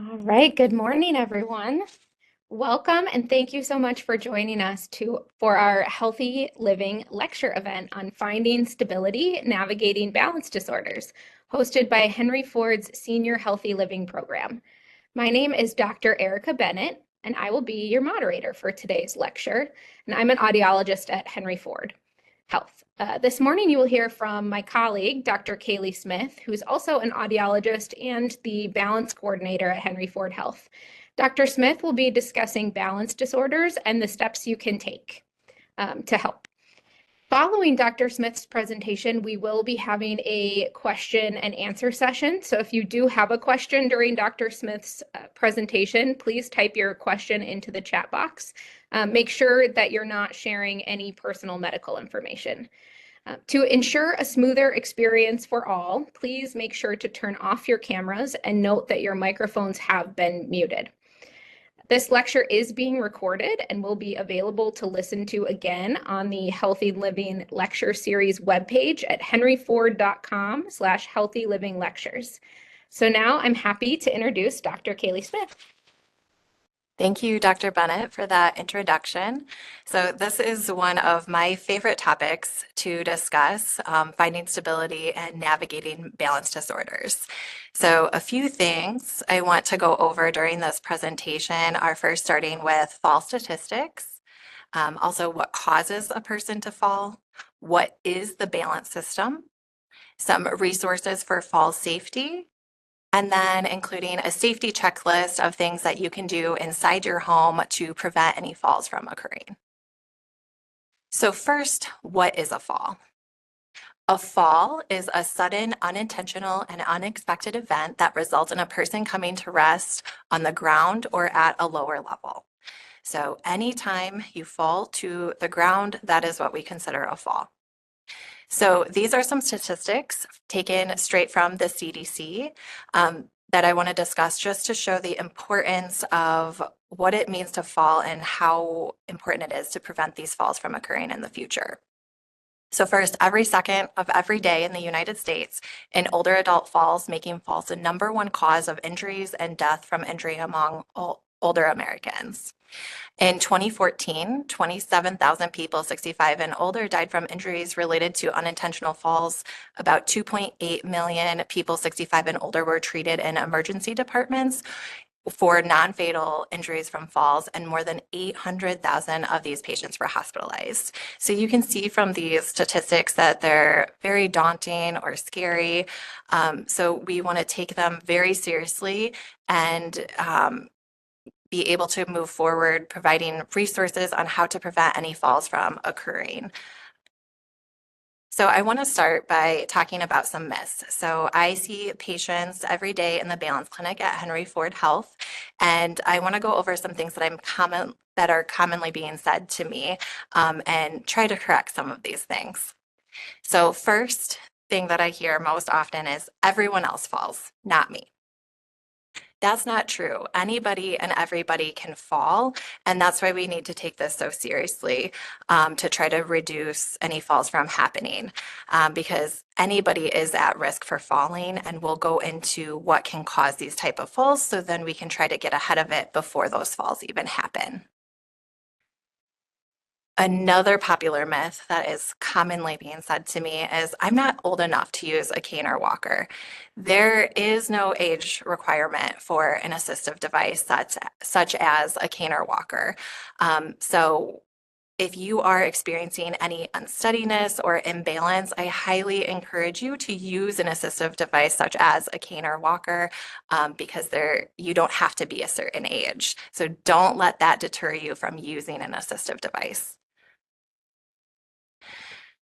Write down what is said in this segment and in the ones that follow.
All right, good morning, everyone. Welcome and thank you so much for joining us for our Healthy Living lecture event on finding stability, navigating balance disorders, hosted by Henry Ford's Senior Healthy Living Program. My name is Dr. Erica Bennett, and I will be your moderator for today's lecture, and I'm an audiologist at Henry Ford Health. This morning, you will hear from my colleague, Dr. Kaylee Smith, who's also an audiologist and the balance coordinator at Henry Ford Health. Dr. Smith will be discussing balance disorders and the steps you can take to help. Following Dr. Smith's presentation, we will be having a question and answer session. So if you do have a question during Dr. Smith's presentation, please type your question into the chat box. Make sure that you're not sharing any personal medical information. To ensure a smoother experience for all, please make sure to turn off your cameras and note that your microphones have been muted. This lecture is being recorded and will be available to listen to again on the Healthy Living Lecture Series webpage at henryford.com/healthylivinglectures. So now I'm happy to introduce Dr. Kaylee Smith. Thank you, Dr. Bennett, for that introduction. So this is one of my favorite topics to discuss, finding stability and navigating balance disorders. So a few things I want to go over during this presentation are first starting with fall statistics, also what causes a person to fall, what is the balance system, some resources for fall safety, and then including a safety checklist of things that you can do inside your home to prevent any falls from occurring. So first, what is a fall? A fall is a sudden, unintentional, and unexpected event that results in a person coming to rest on the ground or at a lower level. So anytime you fall to the ground, that is what we consider a fall. So these are some statistics taken straight from the CDC that I want to discuss just to show the importance of what it means to fall and how important it is to prevent these falls from occurring in the future. So first, every second of every day in the United States, an older adult falls, making falls the #1 cause of injuries and death from injury among older Americans. In 2014, 27,000 people 65 and older died from injuries related to unintentional falls. About 2.8 million people 65 and older were treated in emergency departments for non-fatal injuries from falls, and more than 800,000 of these patients were hospitalized. So you can see from these statistics that they're very daunting or scary. So we want to take them very seriously and be able to move forward, providing resources on how to prevent any falls from occurring. So I want to start by talking about some myths. So I see patients every day in the Balance Clinic at Henry Ford Health, and I want to go over some things that are commonly being said to me, and try to correct some of these things. So first thing that I hear most often is everyone else falls, not me. That's not true. Anybody and everybody can fall, and that's why we need to take this so seriously, to try to reduce any falls from happening, because anybody is at risk for falling, and we'll go into what can cause these type of falls so then we can try to get ahead of it before those falls even happen. Another popular myth that is commonly being said to me is I'm not old enough to use a cane or walker. There is no age requirement for an assistive device such as a cane or walker. So if you are experiencing any unsteadiness or imbalance, I highly encourage you to use an assistive device such as a cane or walker, because you don't have to be a certain age. So don't let that deter you from using an assistive device.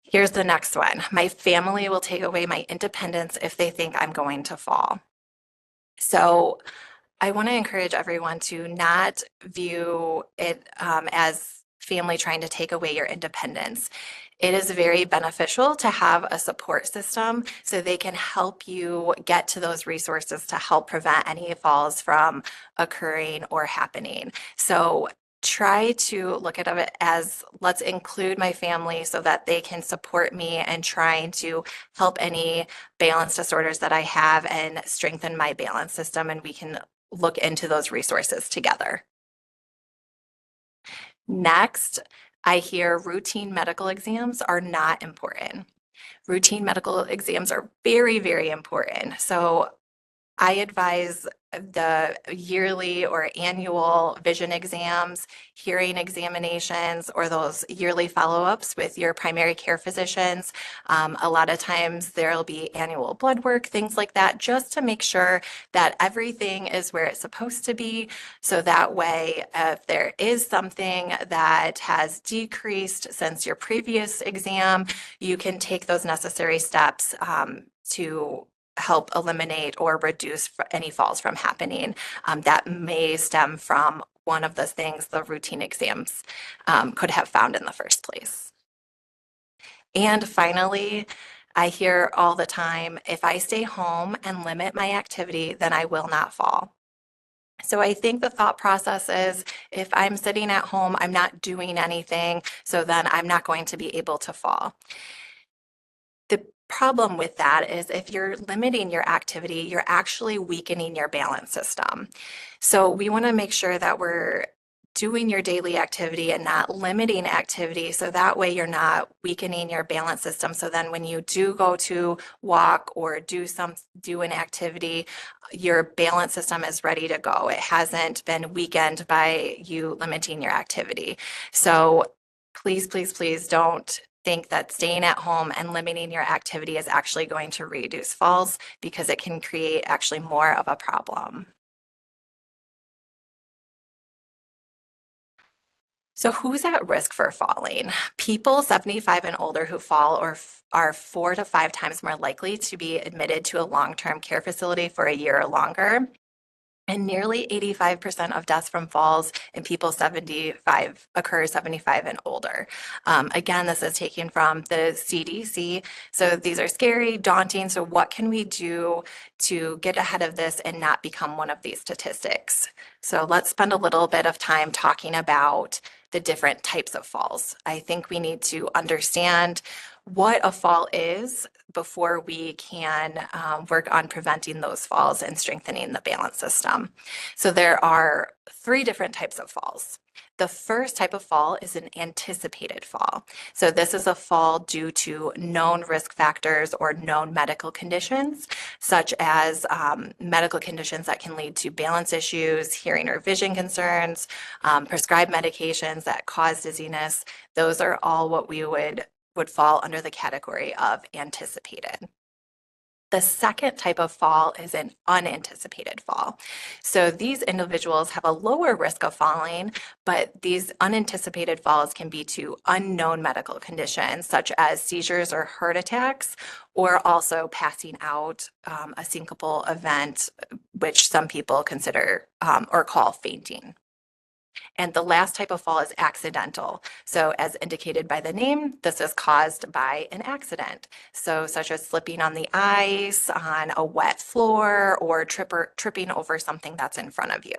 Here's the next one. My family will take away my independence if they think I'm going to fall. So I want to encourage everyone to not view it as family trying to take away your independence. It is very beneficial to have a support system so they can help you get to those resources to help prevent any falls from occurring or happening. So try to look at it as let's include my family so that they can support me and trying to help any balance disorders that I have and strengthen my balance system, and we can look into those resources together. Next, I hear routine medical exams are not important. Routine medical exams are very, very important. So I advise the yearly or annual vision exams, hearing examinations, or those yearly follow-ups with your primary care physicians. A lot of times there'll be annual blood work, things like that, just to make sure that everything is where it's supposed to be. So that way, if there is something that has decreased since your previous exam, you can take those necessary steps to help eliminate or reduce any falls from happening that may stem from one of the things the routine exams could have found in the first place. And finally, I hear all the time, if I stay home and limit my activity, then I will not fall. So I think the thought process is if I'm sitting at home, I'm not doing anything, so then I'm not going to be able to fall. The problem with that is if you're limiting your activity, you're actually weakening your balance system. So we want to make sure that we're doing your daily activity and not limiting activity. So that way you're not weakening your balance system. So then when you do go to walk or do an activity, your balance system is ready to go. It hasn't been weakened by you limiting your activity. So please, please, please don't think that staying at home and limiting your activity is actually going to reduce falls, because it can create actually more of a problem. So who's at risk for falling? People 75 and older who fall are 4 to 5 times more likely to be admitted to a long-term care facility for a year or longer. And nearly 85% of deaths from falls in people 75 occur 75 and older. Again, this is taken from the CDC. So these are scary, daunting. So what can we do to get ahead of this and not become one of these statistics? So let's spend a little bit of time talking about the different types of falls. I think we need to understand what a fall is before we can work on preventing those falls and strengthening the balance system. So there are 3 different types of falls. The first type of fall is an anticipated fall. So this is a fall due to known risk factors or known medical conditions, such as medical conditions that can lead to balance issues, hearing or vision concerns, prescribed medications that cause dizziness. Those are all what we would fall under the category of anticipated. The second type of fall is an unanticipated fall. So these individuals have a lower risk of falling, but these unanticipated falls can be to unknown medical conditions such as seizures or heart attacks, or also passing out, a syncopal event, which some people consider or call fainting. And the last type of fall is accidental. So as indicated by the name, this is caused by an accident. So such as slipping on the ice, on a wet floor, or tripping over something that's in front of you.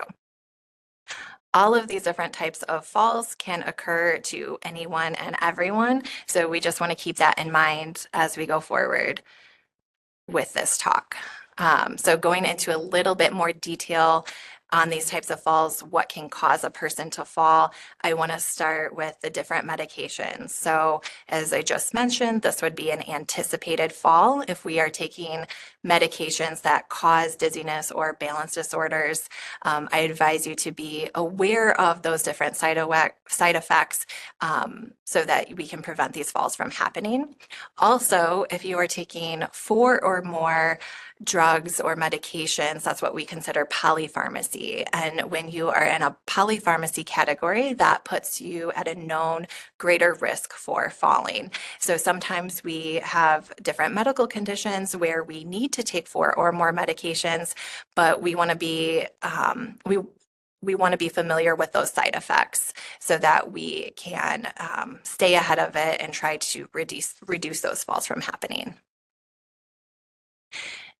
All of these different types of falls can occur to anyone and everyone. So we just want to keep that in mind as we go forward with this talk. So going into a little bit more detail on these types of falls, what can cause a person to fall, I want to start with the different medications. So as I just mentioned, this would be an anticipated fall if we are taking medications that cause dizziness or balance disorders. I advise you to be aware of those different side effects so that we can prevent these falls from happening. Also, if you are taking 4 or more drugs or medications, that's what we consider polypharmacy. And when you are in a polypharmacy category, that puts you at a known greater risk for falling. So sometimes we have different medical conditions where we need to take 4 or more medications, but we want to be we want to be familiar with those side effects so that we can stay ahead of it and try to reduce those falls from happening.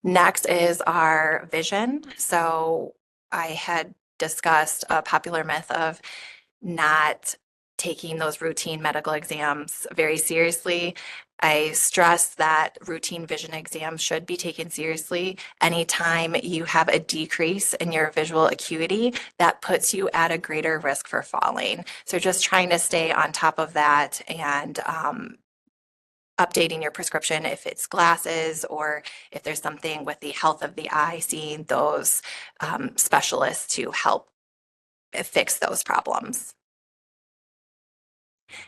Next is our vision. So I had discussed a popular myth of not taking those routine medical exams very seriously. I stress that routine vision exams should be taken seriously. Anytime you have a decrease in your visual acuity, that puts you at a greater risk for falling. So just trying to stay on top of that and updating your prescription if it's glasses or if there's something with the health of the eye, seeing those specialists to help fix those problems.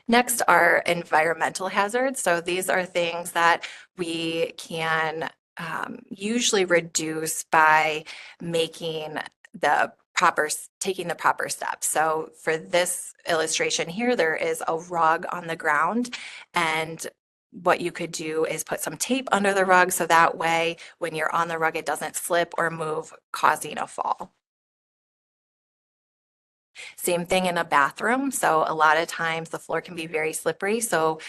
Next are environmental hazards. So these are things that we can usually reduce by making taking the proper steps. So for this illustration here, there is a rug on the ground, and what you could do is put some tape under the rug so that way when you're on the rug, it doesn't slip or move, causing a fall. Same thing in a bathroom. So a lot of times the floor can be very slippery. So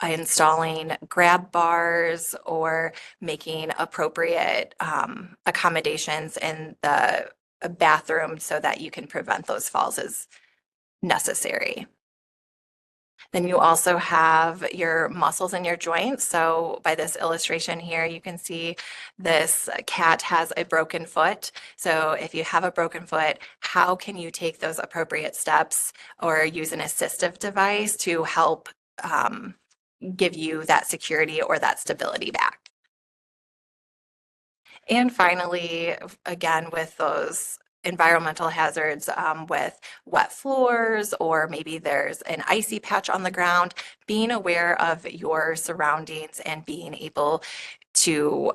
installing grab bars or making appropriate accommodations in the bathroom so that you can prevent those falls is necessary. Then you also have your muscles in your joints. So by this illustration here, you can see this cat has a broken foot. So if you have a broken foot, how can you take those appropriate steps or use an assistive device to help give you that security or that stability back? And finally, again, with those environmental hazards with wet floors, or maybe there's an icy patch on the ground, being aware of your surroundings and being able to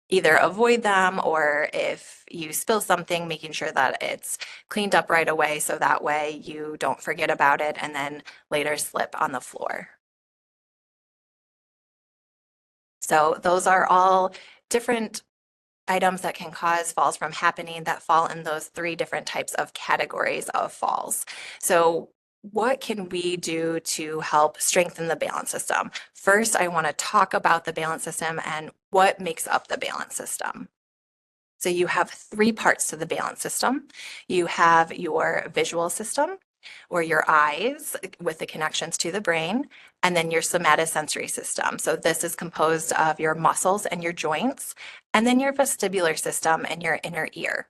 either avoid them, or if you spill something, making sure that it's cleaned up right away so that way you don't forget about it and then later slip on the floor. So those are all different items that can cause falls from happening that fall in those three different types of categories of falls. So what can we do to help strengthen the balance system? First, I want to talk about the balance system and what makes up the balance system. So you have three parts to the balance system. You have your visual system, or your eyes with the connections to the brain, and then your somatosensory system. So this is composed of your muscles and your joints, and then your vestibular system and your inner ear.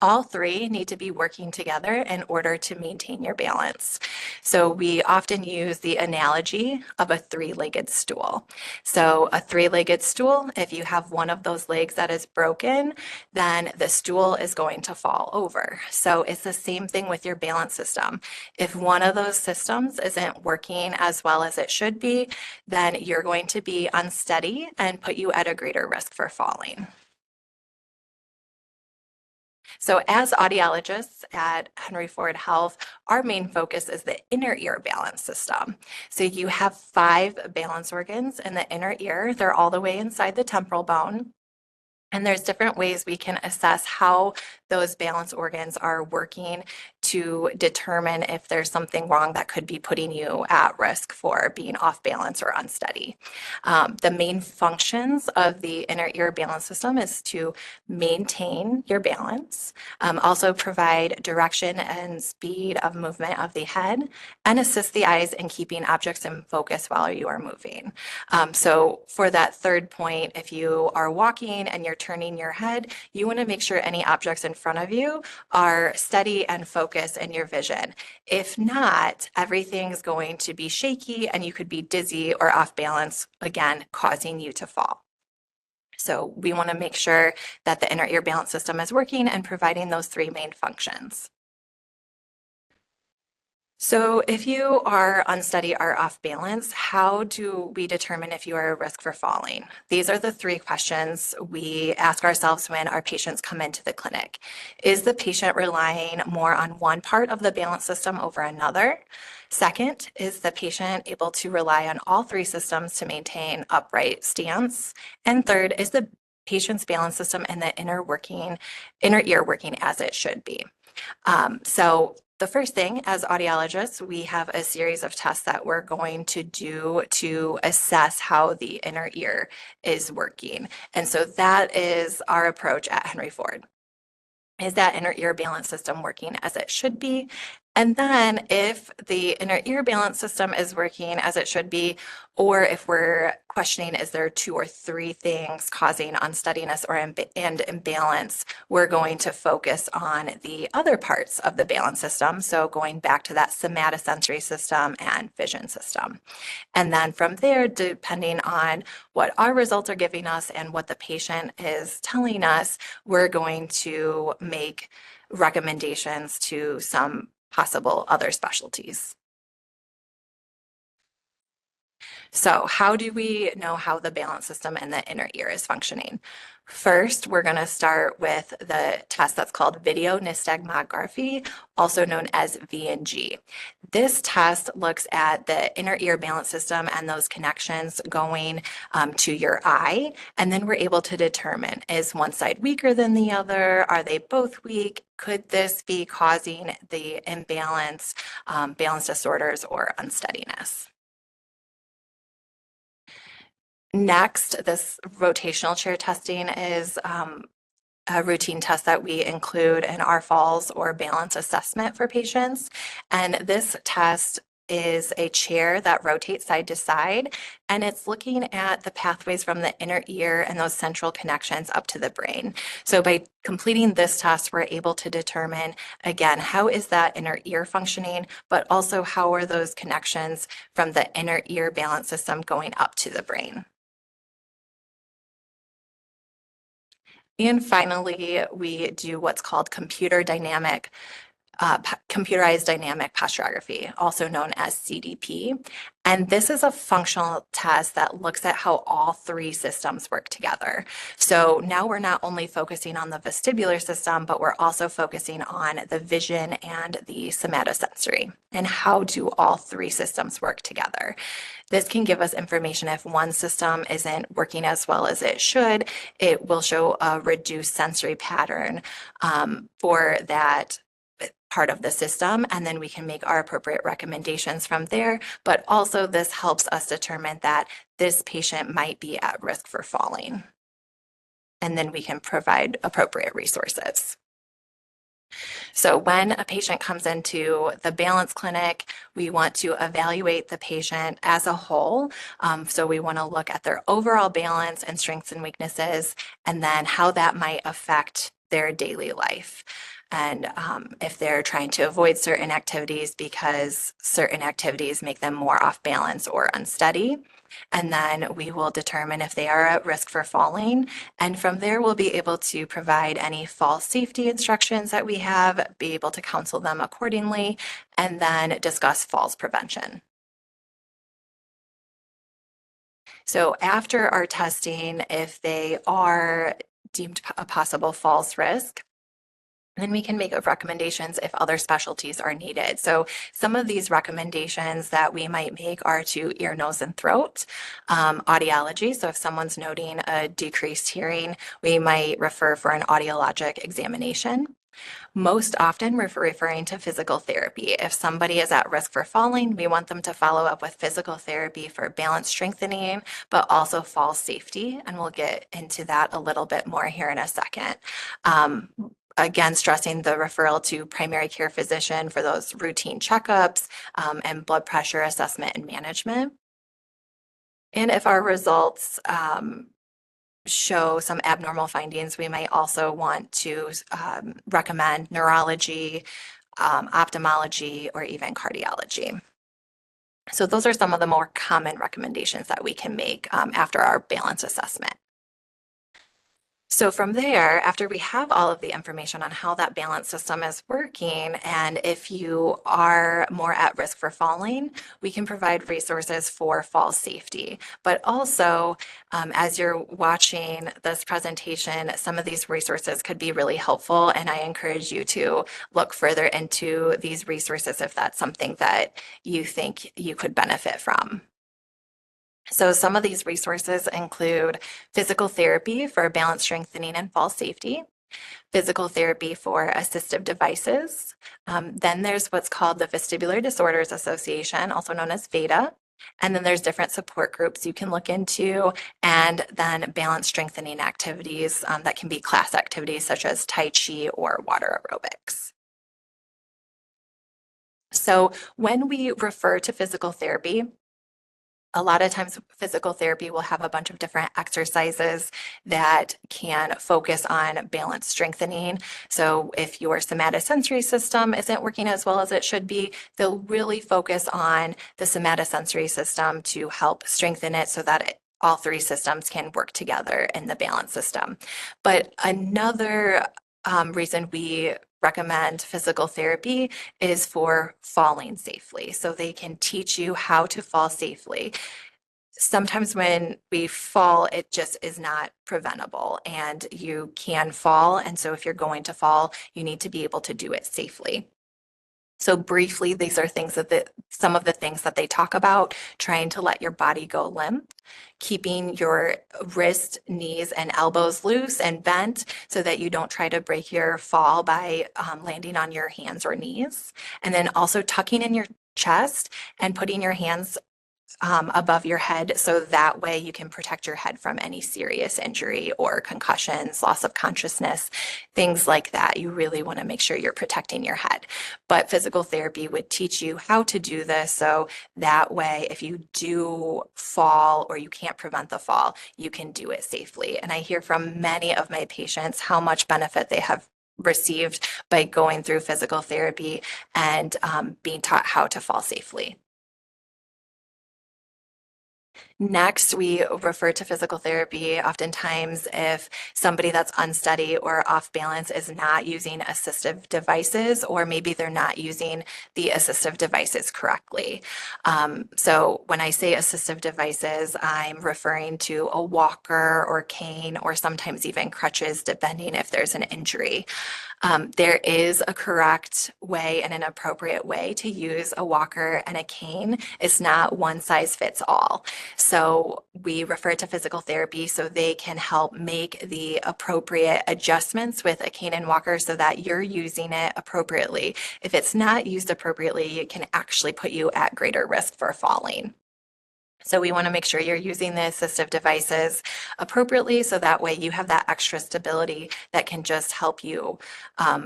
All three need to be working together in order to maintain your balance. So we often use the analogy of a three-legged stool. So a three-legged stool, if you have one of those legs that is broken, then the stool is going to fall over. So it's the same thing with your balance system. If one of those systems isn't working as well as it should be, then you're going to be unsteady and put you at a greater risk for falling. So as audiologists at Henry Ford Health, our main focus is the inner ear balance system. So you have 5 balance organs in the inner ear. They're all the way inside the temporal bone. And there's different ways we can assess how those balance organs are working to determine if there's something wrong that could be putting you at risk for being off balance or unsteady. The main functions of the inner ear balance system is to maintain your balance, also provide direction and speed of movement of the head, and assist the eyes in keeping objects in focus while you are moving. So for that third point, if you are walking and you're turning your head, you want to make sure any objects in front of you are steady and focused in your vision. If not, everything's going to be shaky and you could be dizzy or off balance, again, causing you to fall. So we want to make sure that the inner ear balance system is working and providing those 3 main functions. So if you are unsteady or off balance, how do we determine if you are at risk for falling? These are the 3 questions we ask ourselves when our patients come into the clinic. Is the patient relying more on one part of the balance system over another? Second, is the patient able to rely on all 3 systems to maintain upright stance? And third, is the patient's balance system and the inner ear working as it should be? So the first thing, as audiologists, we have a series of tests that we're going to do to assess how the inner ear is working. And so that is our approach at Henry Ford. Is that inner ear balance system working as it should be? And then if the inner ear balance system is working as it should be, or if we're questioning, is there two or three things causing unsteadiness or and imbalance, we're going to focus on the other parts of the balance system. So going back to that somatosensory system and vision system. And then from there, depending on what our results are giving us and what the patient is telling us, we're going to make recommendations to some possible other specialties. So how do we know how the balance system and the inner ear is functioning? First, we're going to start with the test that's called video nystagmography, also known as VNG. This test looks at the inner ear balance system and those connections going to your eye, and then we're able to determine, is one side weaker than the other? Are they both weak? Could this be causing the imbalance, balance disorders, or unsteadiness? Next, this rotational chair testing is a routine test that we include in our falls or balance assessment for patients. And this test is a chair that rotates side to side, and it's looking at the pathways from the inner ear and those central connections up to the brain. So by completing this test, we're able to determine, again, how is that inner ear functioning, but also how are those connections from the inner ear balance system going up to the brain. And finally, we do what's called computerized dynamic posturography, also known as CDP. And this is a functional test that looks at how all three systems work together. So now we're not only focusing on the vestibular system, but we're also focusing on the vision and the somatosensory. And how do all three systems work together? This can give us information if one system isn't working as well as it should. It will show a reduced sensory pattern for that part of the system, and then we can make our appropriate recommendations from there. But also this helps us determine that this patient might be at risk for falling. And then we can provide appropriate resources. So when a patient comes into the balance clinic, we want to evaluate the patient as a whole. So we want to look at their overall balance and strengths and weaknesses, and then how that might affect their daily life. And if they're trying to avoid certain activities because certain activities make them more off balance or unsteady. And then we will determine if they are at risk for falling. And from there, we'll be able to provide any fall safety instructions that we have, be able to counsel them accordingly, and then discuss falls prevention. So after our testing, if they are deemed a possible falls risk, then we can make recommendations if other specialties are needed. So some of these recommendations that we might make are to ear, nose, and throat, audiology. So if someone's noting a decreased hearing, we might refer for an audiologic examination. Most often, we're referring to physical therapy. If somebody is at risk for falling, we want them to follow up with physical therapy for balance strengthening, but also fall safety. And we'll get into that a little bit more here in a second. Again, stressing the referral to primary care physician for those routine checkups and blood pressure assessment and management. And if our results show some abnormal findings, we might also want to recommend neurology, ophthalmology, or even cardiology. So those are some of the more common recommendations that we can make after our balance assessment. So from there, after we have all of the information on how that balance system is working, and if you are more at risk for falling, we can provide resources for fall safety. But also, as you're watching this presentation, some of these resources could be really helpful, and I encourage you to look further into these resources if that's something that you think you could benefit from. So some of these resources include physical therapy for balance strengthening and fall safety, physical therapy for assistive devices. Then there's what's called the Vestibular Disorders Association, also known as VEDA. And then there's different support groups you can look into, and then balance strengthening activities that can be class activities such as Tai Chi or water aerobics. So when we refer to physical therapy, a lot of times physical therapy will have a bunch of different exercises that can focus on balance strengthening. So if your somatosensory system isn't working as well as it should be, they'll really focus on the somatosensory system to help strengthen it so that all three systems can work together in the balance system. But another reason we recommend physical therapy is for falling safely. So they can teach you how to fall safely. Sometimes when we fall, it just is not preventable and you can fall. And so if you're going to fall, you need to be able to do it safely. So briefly, these are things that some of the things that they talk about: trying to let your body go limp, keeping your wrist, knees, and elbows loose and bent so that you don't try to break your fall by landing on your hands or knees. And then also tucking in your chest and putting your hands above your head so that way you can protect your head from any serious injury or concussions, loss of consciousness, things like that. You really want to make sure you're protecting your head. But physical therapy would teach you how to do this so that way if you do fall or you can't prevent the fall, you can do it safely. And I hear from many of my patients how much benefit they have received by going through physical therapy and being taught how to fall safely. Next, we refer to physical therapy oftentimes if somebody that's unsteady or off balance is not using assistive devices, or maybe they're not using the assistive devices correctly. So when I say assistive devices, I'm referring to a walker or cane or sometimes even crutches, depending if there's an injury. There is a correct way and an appropriate way to use a walker and a cane. It's not one size fits all. So we refer to physical therapy so they can help make the appropriate adjustments with a cane and walker so that you're using it appropriately. If it's not used appropriately, it can actually put you at greater risk for falling. So we want to make sure you're using the assistive devices appropriately so that way you have that extra stability that can just help you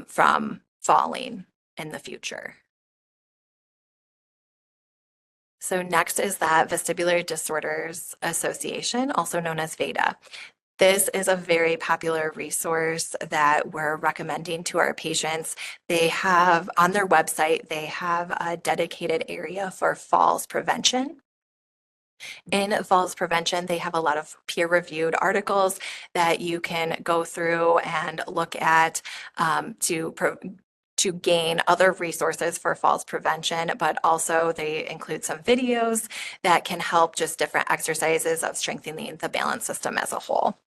from falling in the future. So next is that Vestibular Disorders Association, also known as VEDA. This is a very popular resource that we're recommending to our patients. They have on their website, they have a dedicated area for falls prevention. In falls prevention, they have a lot of peer-reviewed articles that you can go through and look at to gain other resources for falls prevention, but also they include some videos that can help just different exercises of strengthening the balance system as a whole.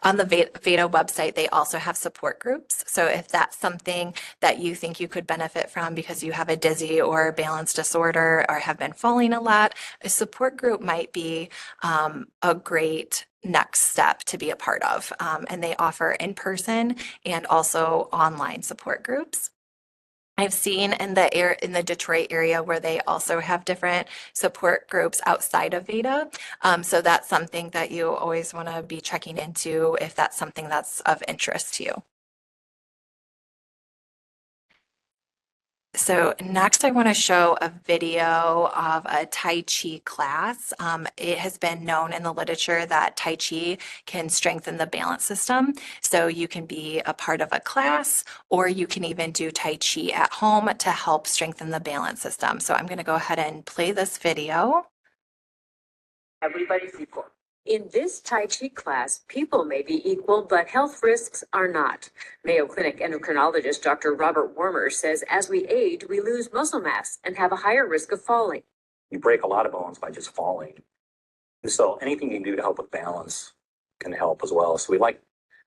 On the VEDA website, they also have support groups. So if that's something that you think you could benefit from because you have a dizzy or balance disorder or have been falling a lot, a support group might be a great next step to be a part of. And they offer in-person and also online support groups. I've seen in the Detroit area where they also have different support groups outside of VEDA. So that's something that you always want to be checking into if that's something that's of interest to you. So next I want to show a video of a Tai Chi class. It has been known in the literature that Tai Chi can strengthen the balance system. So you can be a part of a class or you can even do Tai Chi at home to help strengthen the balance system. So I'm going to go ahead and play this video. Everybody's equal. In this Tai Chi class, people may be equal, but health risks are not. Mayo Clinic endocrinologist Dr. Robert Wormer says as we age, we lose muscle mass and have a higher risk of falling. You break a lot of bones by just falling. And so anything you can do to help with balance can help as well. So we like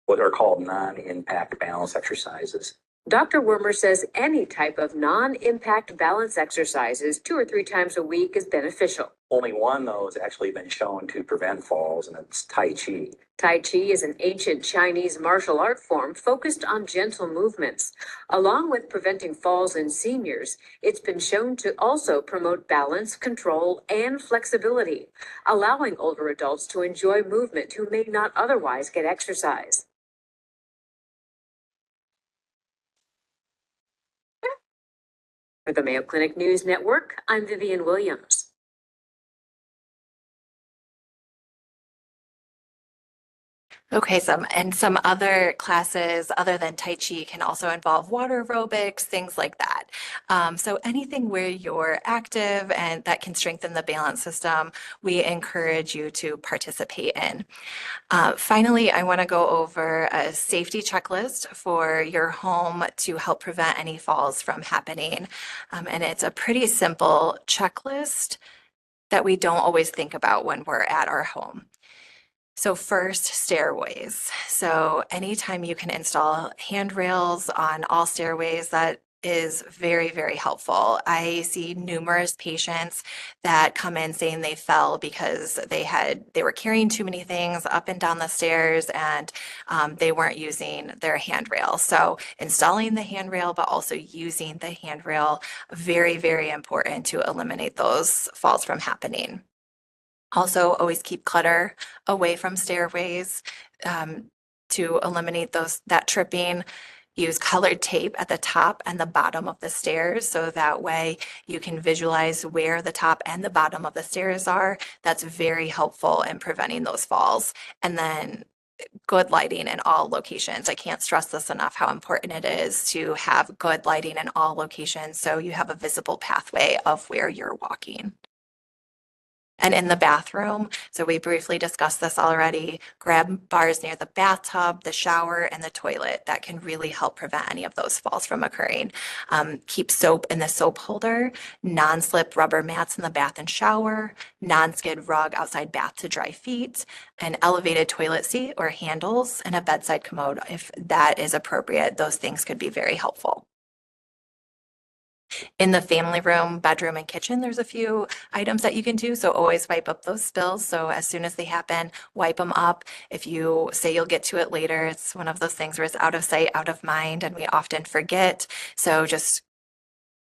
what are called non-impact balance exercises. Dr. Wormer says any type of non-impact balance exercises 2 or 3 times a week is beneficial. Only one, though, has actually been shown to prevent falls, and it's Tai Chi. Tai Chi is an ancient Chinese martial art form focused on gentle movements. Along with preventing falls in seniors, it's been shown to also promote balance, control, and flexibility, allowing older adults to enjoy movement who may not otherwise get exercise. For the Mayo Clinic News Network, I'm Vivian Williams. Okay, some other classes other than Tai Chi can also involve water aerobics, things like that. So anything where you're active and that can strengthen the balance system, we encourage you to participate in. Finally, I want to go over a safety checklist for your home to help prevent any falls from happening. And it's a pretty simple checklist that we don't always think about when we're at our home. So first, stairways. So anytime you can install handrails on all stairways, that is very, very helpful. I see numerous patients that come in saying they fell because they were carrying too many things up and down the stairs and they weren't using their handrail. So installing the handrail, but also using the handrail, very, very important to eliminate those falls from happening. Also, always keep clutter away from stairways to eliminate that tripping. Use colored tape at the top and the bottom of the stairs so that way you can visualize where the top and the bottom of the stairs are. That's very helpful in preventing those falls. And then good lighting in all locations. I can't stress this enough how important it is to have good lighting in all locations so you have a visible pathway of where you're walking. And in the bathroom, so we briefly discussed this already, grab bars near the bathtub, the shower, and the toilet. That can really help prevent any of those falls from occurring. Keep soap in the soap holder, non-slip rubber mats in the bath and shower, non-skid rug outside bath to dry feet, an elevated toilet seat or handles, and a bedside commode. If that is appropriate, those things could be very helpful. In the family room, bedroom, and kitchen, there's a few items that you can do. So always wipe up those spills. So as soon as they happen, wipe them up. If you say you'll get to it later, it's one of those things where it's out of sight, out of mind, and we often forget. So just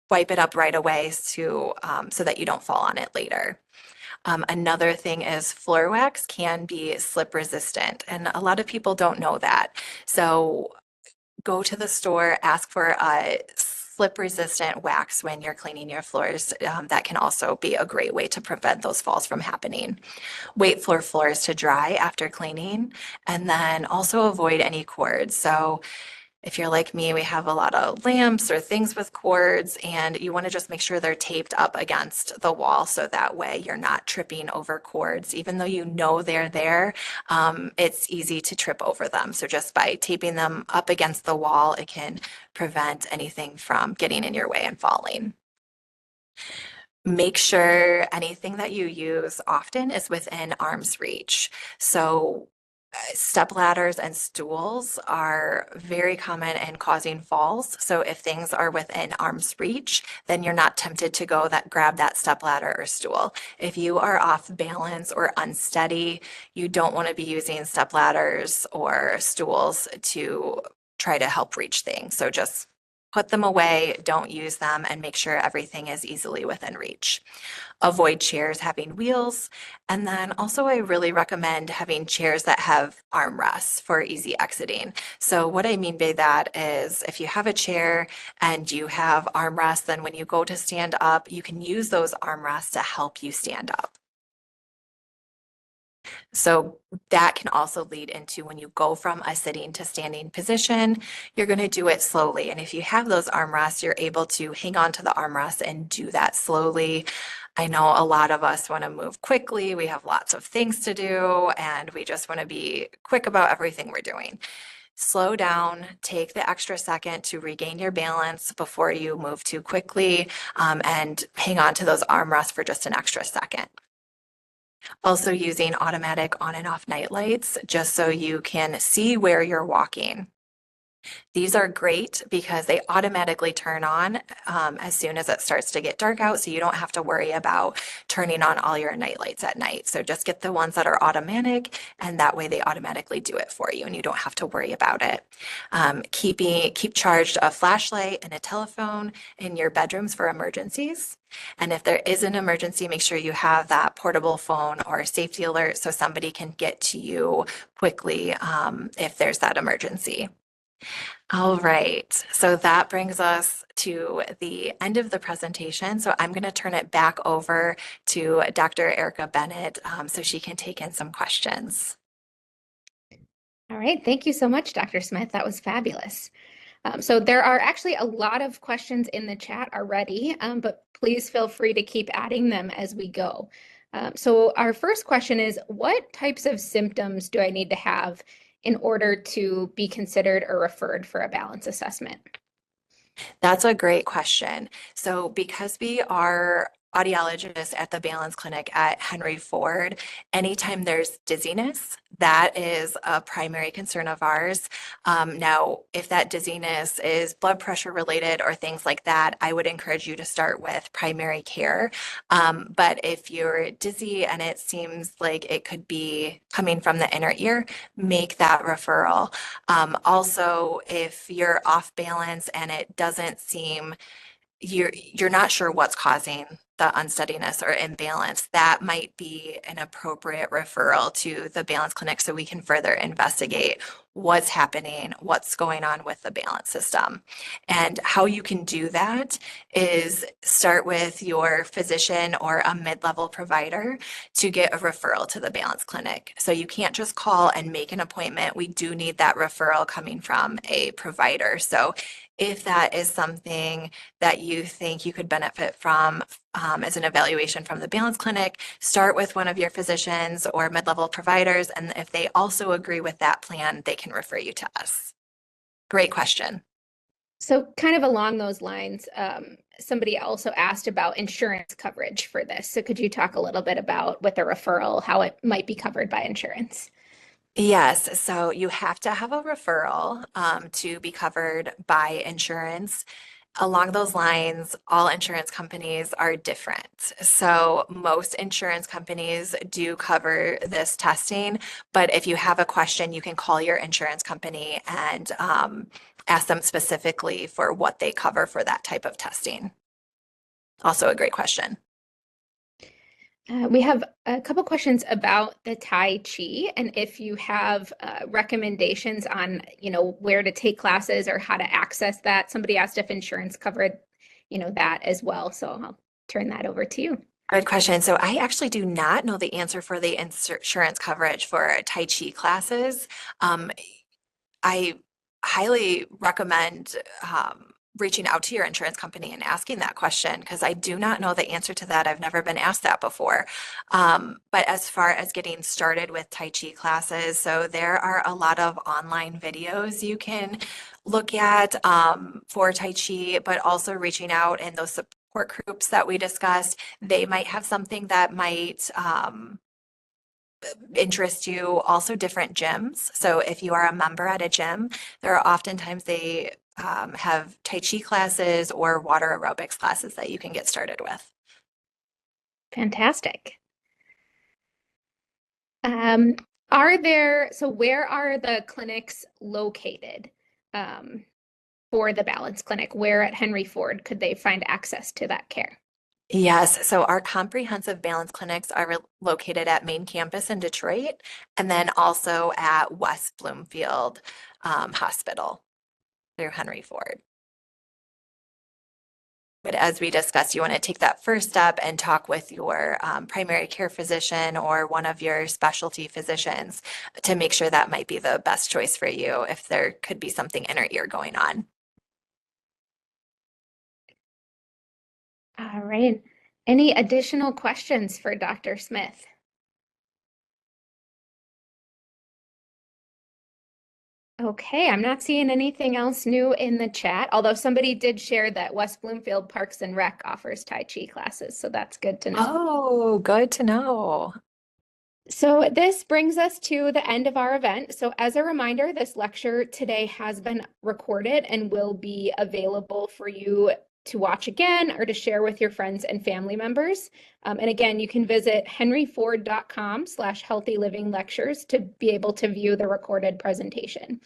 wipe it up right away so that you don't fall on it later. Another thing is floor wax can be slip resistant, and a lot of people don't know that. So go to the store, ask for a slip resistant wax when you're cleaning your floors. That can also be a great way to prevent those falls from happening. Wait for floors to dry after cleaning, and then also avoid any cords. So if you're like me, we have a lot of lamps or things with cords, and you want to just make sure they're taped up against the wall so that way you're not tripping over cords. Even though you know they're there, it's easy to trip over them. So just by taping them up against the wall, it can prevent anything from getting in your way and falling. Make sure anything that you use often is within arm's reach. So step ladders and stools are very common in causing falls. So if things are within arm's reach, then you're not tempted to grab that step ladder or stool. If you are off balance or unsteady, you don't want to be using step ladders or stools to try to help reach things. So just put them away, don't use them, and make sure everything is easily within reach. Avoid chairs having wheels. And then also I really recommend having chairs that have armrests for easy exiting. So what I mean by that is if you have a chair and you have armrests, then when you go to stand up, you can use those armrests to help you stand up. So that can also lead into when you go from a sitting to standing position, you're going to do it slowly. And if you have those armrests, you're able to hang on to the armrests and do that slowly. I know a lot of us want to move quickly. We have lots of things to do, and we just want to be quick about everything we're doing. Slow down, take the extra second to regain your balance before you move too quickly, and hang on to those armrests for just an extra second. Also using automatic on and off night lights just so you can see where you're walking. These are great because they automatically turn on as soon as it starts to get dark out, so you don't have to worry about turning on all your night lights at night. So just get the ones that are automatic, and that way they automatically do it for you, and you don't have to worry about it. Keep charged a flashlight and a telephone in your bedrooms for emergencies. And if there is an emergency, make sure you have that portable phone or safety alert so somebody can get to you quickly if there's that emergency. All right, so that brings us to the end of the presentation. So I'm going to turn it back over to Dr. Erica Bennett so she can take in some questions. All right, thank you so much, Dr. Smith. That was fabulous. So there are actually a lot of questions in the chat already, but please feel free to keep adding them as we go. So our first question is, what types of symptoms do I need to have in order to be considered or referred for a balance assessment? That's a great question. So because we are audiologists at the Balance Clinic at Henry Ford, anytime there's dizziness, that is a primary concern of ours. Now, if that dizziness is blood pressure related or things like that, I would encourage you to start with primary care. But if you're dizzy and it seems like it could be coming from the inner ear, make that referral. Also, if you're off balance and it doesn't seem you're not sure what's causing the unsteadiness or imbalance, that might be an appropriate referral to the balance clinic so we can further investigate what's happening, what's going on with the balance system. And how you can do that is start with your physician or a mid-level provider to get a referral to the balance clinic. So you can't just call and make an appointment. We do need that referral coming from a provider. So if that is something that you think you could benefit from as an evaluation from the balance clinic, start with one of your physicians or mid-level providers. And if they also agree with that plan, they can refer you to us. Great question. So kind of along those lines, somebody also asked about insurance coverage for this. So could you talk a little bit about with a referral, how it might be covered by insurance? Yes, so you have to have a referral to be covered by insurance. Along those lines, all insurance companies are different. So most insurance companies do cover this testing, but if you have a question, you can call your insurance company and ask them specifically for what they cover for that type of testing. Also a great question. We have a couple questions about the Tai Chi, and if you have recommendations on, where to take classes or how to access that. Somebody asked if insurance covered, that as well. So I'll turn that over to you. Good question. So I actually do not know the answer for the insurance coverage for Tai Chi classes. I highly recommend reaching out to your insurance company and asking that question because I do not know the answer to that. I've never been asked that before. But as far as getting started with Tai Chi classes, so there are a lot of online videos you can look at for Tai Chi, but also reaching out in those support groups that we discussed. They might have something that might interest you. Also different gyms. So if you are a member at a gym, there are oftentimes they have Tai Chi classes or water aerobics classes that you can get started with. Fantastic. Where are the clinics located for the Balance Clinic? Where at Henry Ford could they find access to that care? Yes, so our comprehensive balance clinics are located at main campus in Detroit and then also at West Bloomfield Hospital through Henry Ford. But as we discussed, you want to take that first step and talk with your primary care physician or one of your specialty physicians to make sure that might be the best choice for you if there could be something inner ear going on. All right. Any additional questions for Dr. Smith? Okay, I'm not seeing anything else new in the chat, although somebody did share that West Bloomfield Parks and Rec offers Tai Chi classes, so that's good to know. Oh, good to know. So this brings us to the end of our event. So as a reminder, this lecture today has been recorded and will be available for you to watch again or to share with your friends and family members. And again, you can visit henryford.com/healthylivinglectures to be able to view the recorded presentation.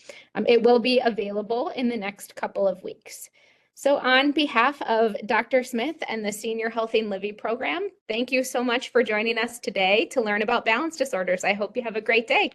It will be available in the next couple of weeks. So on behalf of Dr. Smith and the Senior Healthy and Living Program, thank you so much for joining us today to learn about balance disorders. I hope you have a great day.